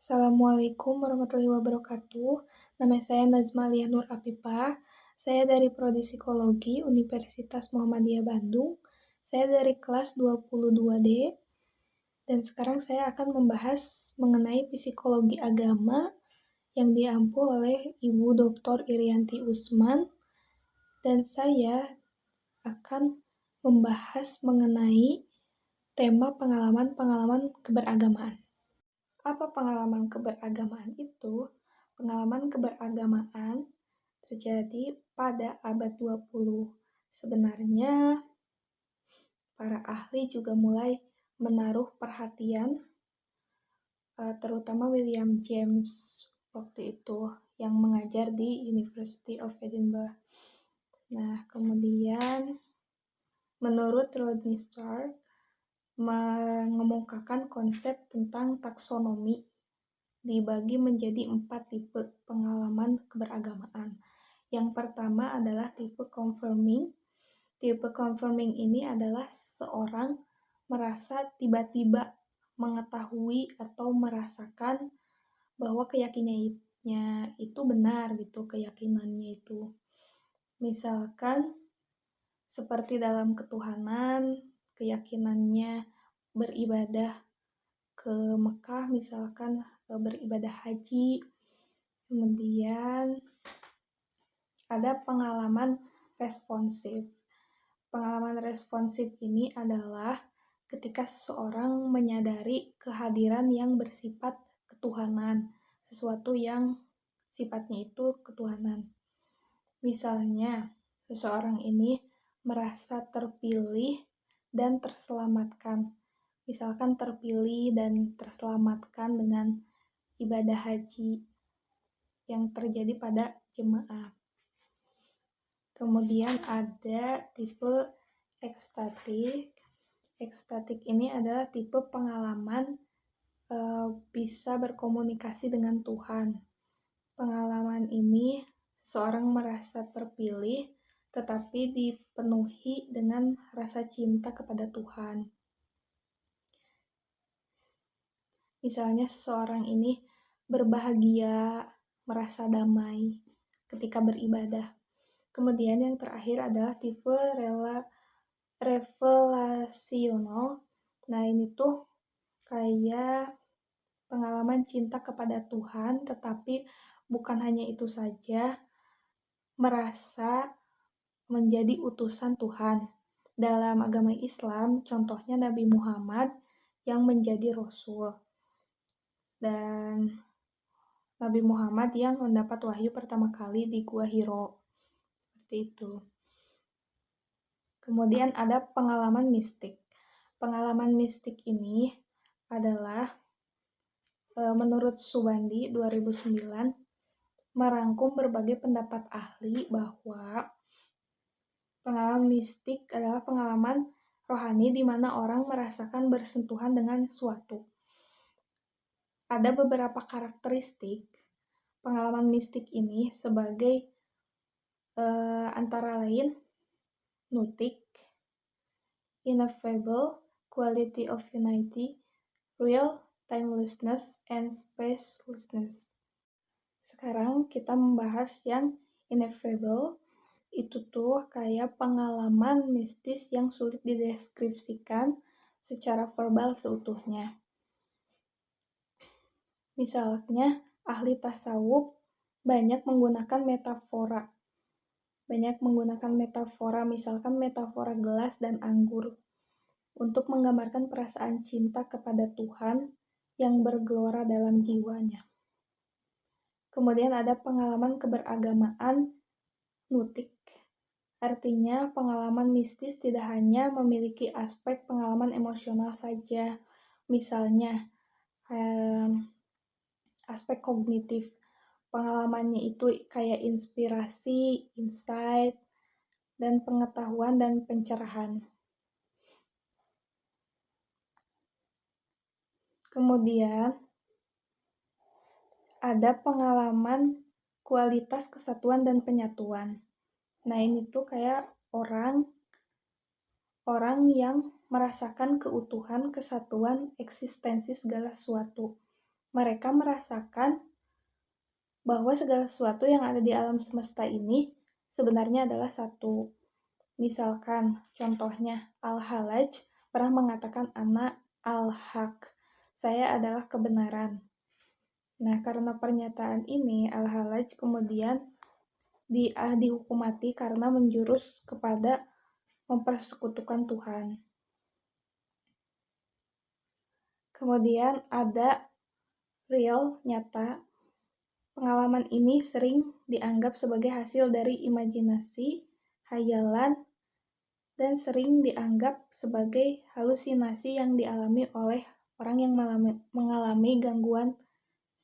Assalamualaikum warahmatullahi wabarakatuh. Nama saya Nazma Lia Nur Apipah. Saya dari Prodi Psikologi Universitas Muhammadiyah Bandung. Saya dari kelas 22D. Dan sekarang saya akan membahas mengenai psikologi agama yang diampu oleh Ibu Dr. Irianti Usman. Dan saya akan membahas mengenai tema pengalaman-pengalaman keberagamaan. Apa pengalaman keberagamaan itu? Pengalaman keberagamaan terjadi pada abad 20. Sebenarnya para ahli juga mulai menaruh perhatian, terutama William James waktu itu yang mengajar di University of Edinburgh. Nah, kemudian menurut Rodney Stark mengemukakan konsep tentang taksonomi dibagi menjadi 4 tipe pengalaman keberagamaan. Yang pertama adalah tipe confirming. Tipe confirming ini adalah seorang merasa tiba-tiba mengetahui atau merasakan bahwa keyakinannya itu benar gitu, keyakinannya itu. Misalkan seperti dalam ketuhanan, keyakinannya beribadah ke Mekah, misalkan beribadah haji. Kemudian ada pengalaman responsif. Pengalaman responsif ini adalah ketika seseorang menyadari kehadiran yang bersifat ketuhanan, sesuatu yang sifatnya itu ketuhanan. Misalnya, seseorang ini merasa terpilih dan terselamatkan. Misalkan terpilih dan terselamatkan dengan ibadah haji yang terjadi pada jemaah. Kemudian ada tipe ekstatik. Ekstatik ini adalah tipe pengalaman bisa berkomunikasi dengan Tuhan. Pengalaman ini seseorang merasa terpilih tetapi dipenuhi dengan rasa cinta kepada Tuhan. Misalnya seseorang ini berbahagia, merasa damai ketika beribadah. Kemudian yang terakhir adalah tipe revelasional. Nah, ini tuh kayak pengalaman cinta kepada Tuhan, tetapi bukan hanya itu saja, merasa menjadi utusan Tuhan. Dalam agama Islam, contohnya Nabi Muhammad yang menjadi Rasul. Dan Nabi Muhammad yang mendapat wahyu pertama kali di Gua Hiro. Seperti itu. Kemudian ada pengalaman mistik. Pengalaman mistik ini adalah menurut Subandi 2009 merangkum berbagai pendapat ahli bahwa pengalaman mistik adalah pengalaman rohani di mana orang merasakan bersentuhan dengan suatu. Ada beberapa karakteristik pengalaman mistik ini sebagai antara lain nutik, ineffable, quality of unity, real, timelessness, and spacelessness. Sekarang kita membahas yang ineffable. Itu tuh kayak pengalaman mistis yang sulit dideskripsikan secara verbal seutuhnya. Misalnya, ahli tasawuf banyak menggunakan metafora, misalkan metafora gelas dan anggur, untuk menggambarkan perasaan cinta kepada Tuhan yang bergelora dalam jiwanya. Kemudian ada pengalaman keberagamaan nutik. Artinya, pengalaman mistis tidak hanya memiliki aspek pengalaman emosional saja, misalnya aspek kognitif. Pengalamannya itu kayak inspirasi, insight, dan pengetahuan dan pencerahan. Kemudian ada pengalaman kualitas kesatuan dan penyatuan. Nah, ini tuh kayak orang yang merasakan keutuhan, kesatuan, eksistensi segala sesuatu. mereka merasakan bahwa segala sesuatu yang ada di alam semesta ini sebenarnya adalah satu. Misalkan, contohnya Al-Halaj pernah mengatakan ana al-haq, saya adalah kebenaran. Nah, karena pernyataan ini, Al-Halaj kemudian dihukum mati karena menjurus kepada mempersekutukan Tuhan. Kemudian ada real, nyata. Pengalaman ini sering dianggap sebagai hasil dari imajinasi, hayalan, dan sering dianggap sebagai halusinasi yang dialami oleh orang yang mengalami gangguan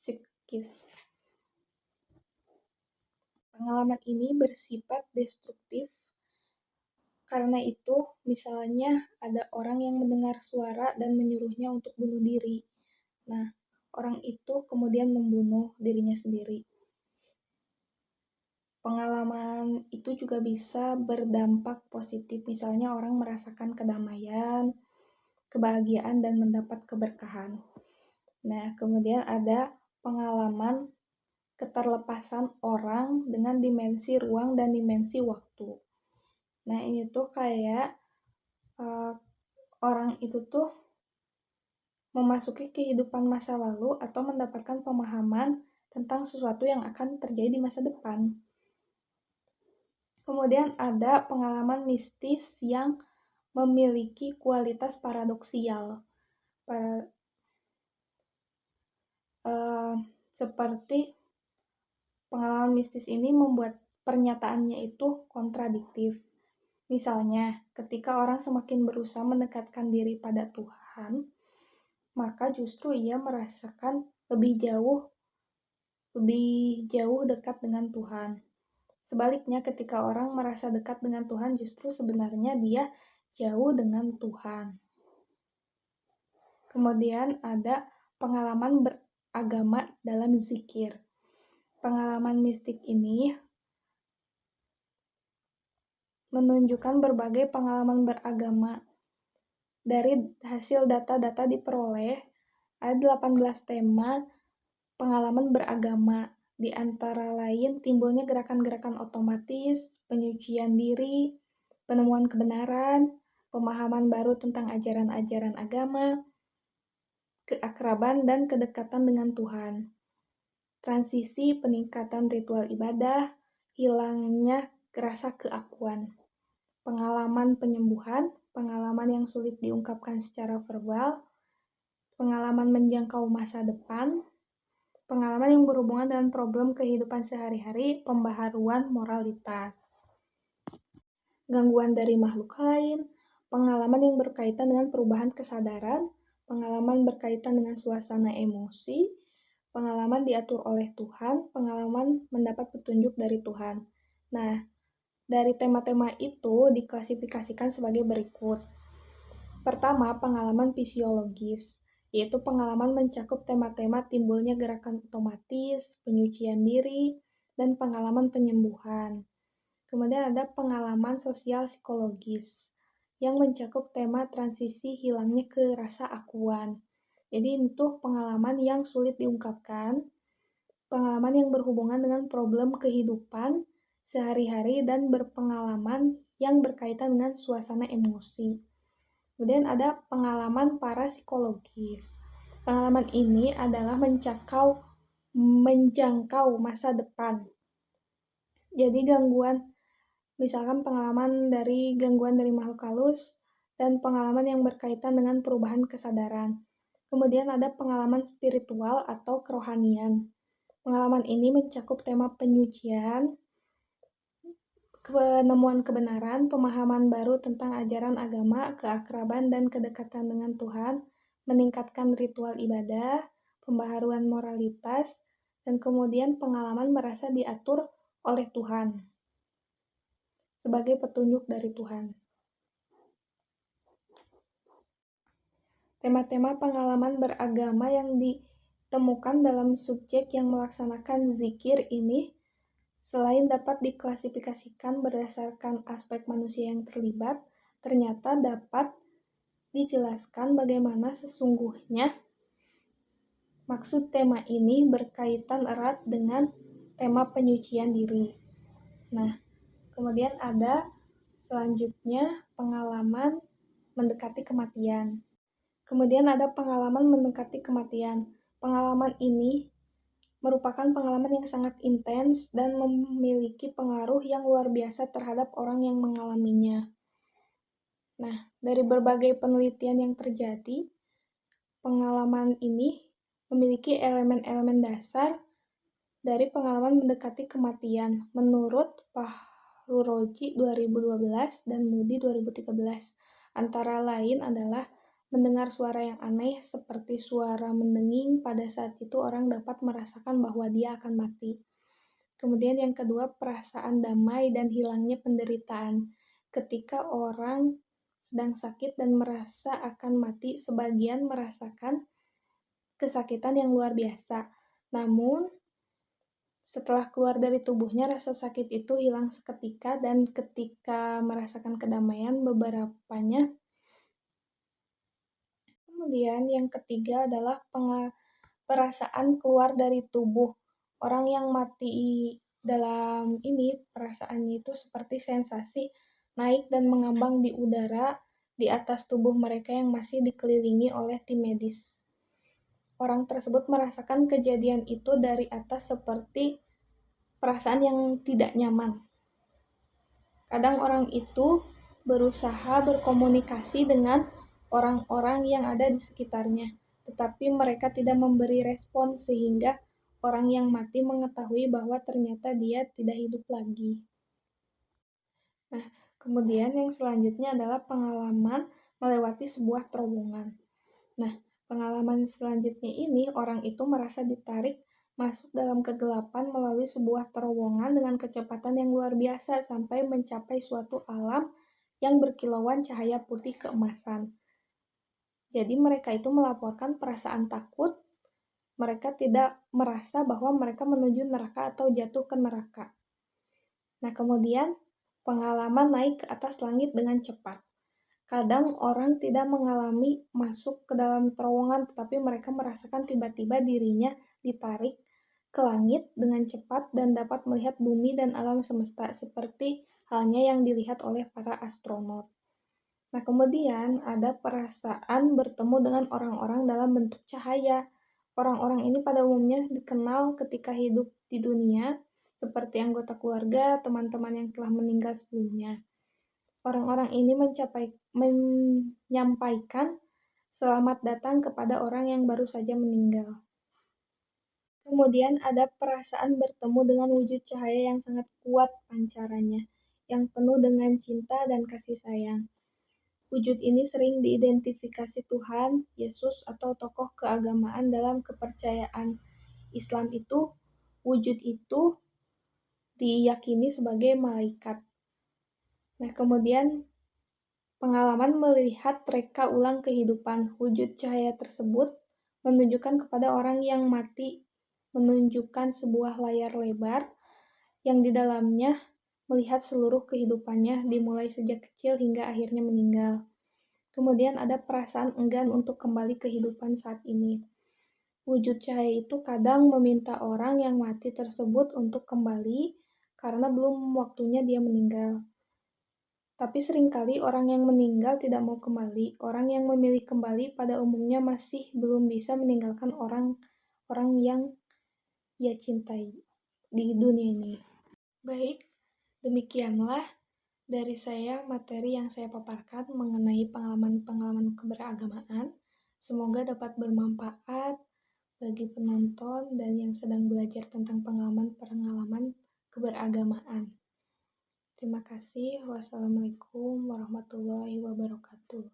psikis. Pengalaman ini bersifat destruktif. Karena itu, misalnya ada orang yang mendengar suara dan menyuruhnya untuk bunuh diri. Nah, orang itu kemudian membunuh dirinya sendiri. Pengalaman itu juga bisa berdampak positif, misalnya orang merasakan kedamaian, kebahagiaan, dan mendapat keberkahan. Nah, kemudian ada pengalaman keterlepasan orang dengan dimensi ruang dan dimensi waktu. Nah, ini tuh kayak orang itu tuh memasuki kehidupan masa lalu atau mendapatkan pemahaman tentang sesuatu yang akan terjadi di masa depan. Kemudian ada pengalaman mistis yang memiliki kualitas paradoksial. Seperti pengalaman mistis ini membuat pernyataannya itu kontradiktif. Misalnya, ketika orang semakin berusaha mendekatkan diri pada Tuhan, maka justru ia merasakan lebih jauh dekat dengan Tuhan. Sebaliknya, ketika orang merasa dekat dengan Tuhan, justru sebenarnya dia jauh dengan Tuhan. Kemudian ada pengalaman beragama dalam zikir. Pengalaman mistik ini menunjukkan berbagai pengalaman beragama. Dari hasil data-data diperoleh, ada 18 tema pengalaman beragama, di antara lain timbulnya gerakan-gerakan otomatis, penyucian diri, penemuan kebenaran, pemahaman baru tentang ajaran-ajaran agama, keakraban dan kedekatan dengan Tuhan, transisi peningkatan ritual ibadah, hilangnya rasa keakuan, pengalaman penyembuhan, pengalaman yang sulit diungkapkan secara verbal, pengalaman menjangkau masa depan, pengalaman yang berhubungan dengan problem kehidupan sehari-hari, pembaharuan moralitas, gangguan dari makhluk lain, pengalaman yang berkaitan dengan perubahan kesadaran, pengalaman berkaitan dengan suasana emosi, pengalaman diatur oleh Tuhan, pengalaman mendapat petunjuk dari Tuhan. Nah, dari tema-tema itu diklasifikasikan sebagai berikut. Pertama, pengalaman fisiologis, yaitu pengalaman mencakup tema-tema timbulnya gerakan otomatis, penyucian diri, dan pengalaman penyembuhan. Kemudian ada pengalaman sosial psikologis, yang mencakup tema transisi hilangnya kerasa akuan. Jadi itu pengalaman yang sulit diungkapkan, pengalaman yang berhubungan dengan problem kehidupan sehari-hari dan berpengalaman yang berkaitan dengan suasana emosi. Kemudian ada pengalaman parapsikologis. Pengalaman ini adalah menjangkau masa depan. Jadi misalkan pengalaman dari gangguan dari makhluk halus dan pengalaman yang berkaitan dengan perubahan kesadaran. Kemudian ada pengalaman spiritual atau kerohanian. Pengalaman ini mencakup tema penyucian, penemuan kebenaran, pemahaman baru tentang ajaran agama, keakraban dan kedekatan dengan Tuhan, meningkatkan ritual ibadah, pembaharuan moralitas, dan kemudian pengalaman merasa diatur oleh Tuhan sebagai petunjuk dari Tuhan. Tema-tema pengalaman beragama yang ditemukan dalam subjek yang melaksanakan zikir ini selain dapat diklasifikasikan berdasarkan aspek manusia yang terlibat, ternyata dapat dijelaskan bagaimana sesungguhnya Maksud tema ini berkaitan erat dengan tema penyucian diri. Nah, kemudian ada selanjutnya pengalaman mendekati kematian. Kemudian ada pengalaman mendekati kematian. Pengalaman ini merupakan pengalaman yang sangat intens dan memiliki pengaruh yang luar biasa terhadap orang yang mengalaminya. Nah, dari berbagai penelitian yang terjadi, pengalaman ini memiliki elemen-elemen dasar dari pengalaman mendekati kematian menurut Pahruroji 2012 dan Moody 2013. Antara lain adalah mendengar suara yang aneh seperti suara mendenging. Pada saat itu orang dapat merasakan bahwa dia akan mati. Kemudian yang kedua, perasaan damai dan hilangnya penderitaan. Ketika orang sedang sakit dan merasa akan mati, sebagian merasakan kesakitan yang luar biasa. Namun, setelah keluar dari tubuhnya, rasa sakit itu hilang seketika, dan ketika merasakan kedamaian, beberapanya. Kemudian yang ketiga adalah perasaan keluar dari tubuh. Orang yang mati dalam ini, perasaannya itu seperti sensasi naik dan mengambang di udara di atas tubuh mereka yang masih dikelilingi oleh tim medis. Orang tersebut merasakan kejadian itu dari atas seperti perasaan yang tidak nyaman. Kadang orang itu berusaha berkomunikasi dengan orang-orang yang ada di sekitarnya, tetapi mereka tidak memberi respon sehingga orang yang mati mengetahui bahwa ternyata dia tidak hidup lagi. Nah, kemudian yang selanjutnya adalah pengalaman melewati sebuah terowongan. Nah, pengalaman selanjutnya ini orang itu merasa ditarik masuk dalam kegelapan melalui sebuah terowongan dengan kecepatan yang luar biasa sampai mencapai suatu alam yang berkilauan cahaya putih keemasan. Jadi mereka itu melaporkan perasaan takut, mereka tidak merasa bahwa mereka menuju neraka atau jatuh ke neraka. Nah, kemudian pengalaman naik ke atas langit dengan cepat. Kadang orang tidak mengalami masuk ke dalam terowongan, tetapi mereka merasakan tiba-tiba dirinya ditarik ke langit dengan cepat dan dapat melihat bumi dan alam semesta, seperti halnya yang dilihat oleh para astronot. Nah, kemudian ada perasaan bertemu dengan orang-orang dalam bentuk cahaya. Orang-orang ini pada umumnya dikenal ketika hidup di dunia, seperti anggota keluarga, teman-teman yang telah meninggal sebelumnya. Orang-orang ini menyampaikan selamat datang kepada orang yang baru saja meninggal. Kemudian ada perasaan bertemu dengan wujud cahaya yang sangat kuat pancarannya, yang penuh dengan cinta dan kasih sayang. Wujud ini sering diidentifikasi Tuhan, Yesus, atau tokoh keagamaan dalam kepercayaan Islam itu. Wujud itu diyakini sebagai malaikat. Nah, kemudian pengalaman melihat reka ulang kehidupan. Wujud cahaya tersebut menunjukkan kepada orang yang mati, menunjukkan sebuah layar lebar yang di dalamnya melihat seluruh kehidupannya dimulai sejak kecil hingga akhirnya meninggal. Kemudian ada perasaan enggan untuk kembali ke kehidupan saat ini. Wujud cahaya itu kadang meminta orang yang mati tersebut untuk kembali karena belum waktunya dia meninggal. Tapi seringkali orang yang meninggal tidak mau kembali. Orang yang memilih kembali pada umumnya masih belum bisa meninggalkan orang yang ia cintai di dunia ini. Baik, demikianlah dari saya materi yang saya paparkan mengenai pengalaman-pengalaman keberagamaan. Semoga dapat bermanfaat bagi penonton dan yang sedang belajar tentang pengalaman-pengalaman keberagamaan. Terima kasih. Wassalamualaikum warahmatullahi wabarakatuh.